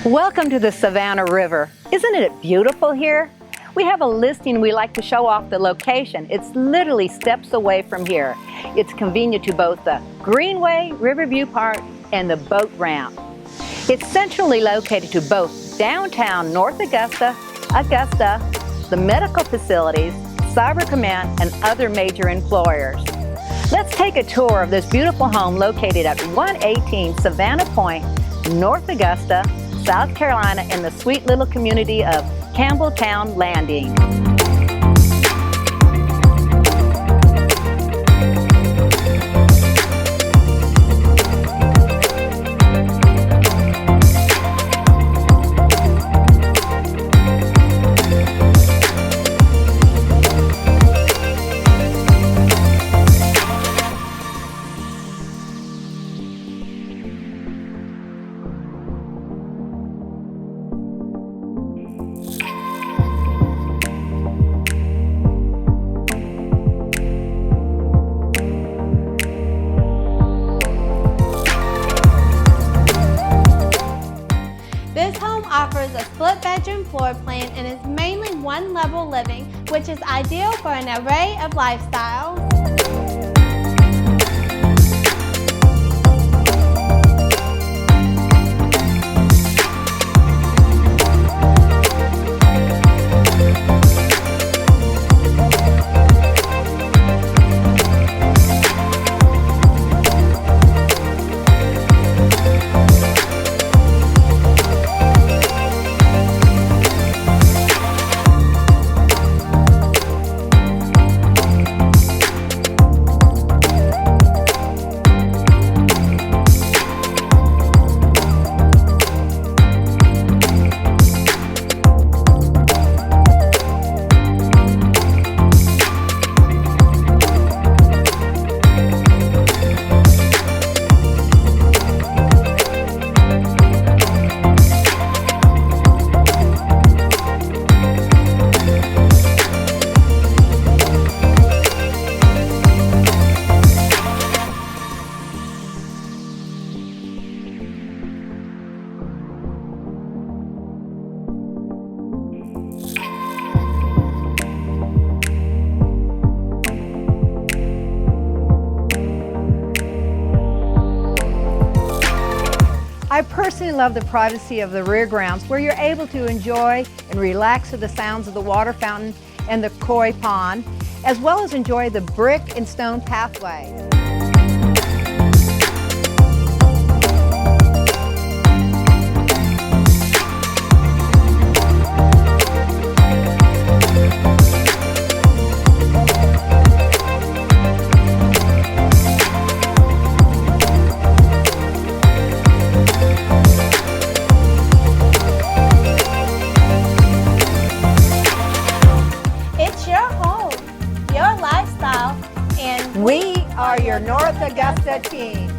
Welcome to the Savannah River. Isn't it beautiful here? We have a listing we like to show off the location. It's literally steps away from here. It's convenient to both the Greeneway, Riverview Park, and the boat ramp. It's centrally located to both downtown North Augusta, the medical facilities, Cyber Command, and other major employers. Let's take a tour of this beautiful home located at 118 Savannah Pointe, North Augusta, South Carolina, in the sweet little community of Campbelltown Landing. This home offers a split-bedroom floor plan and is mainly one-level living, which is ideal for an array of lifestyles. I personally love the privacy of the rear grounds, where you're able to enjoy and relax to the sounds of the water fountain and the koi pond, as well as enjoy the brick and stone pathway. We are your North Augusta team.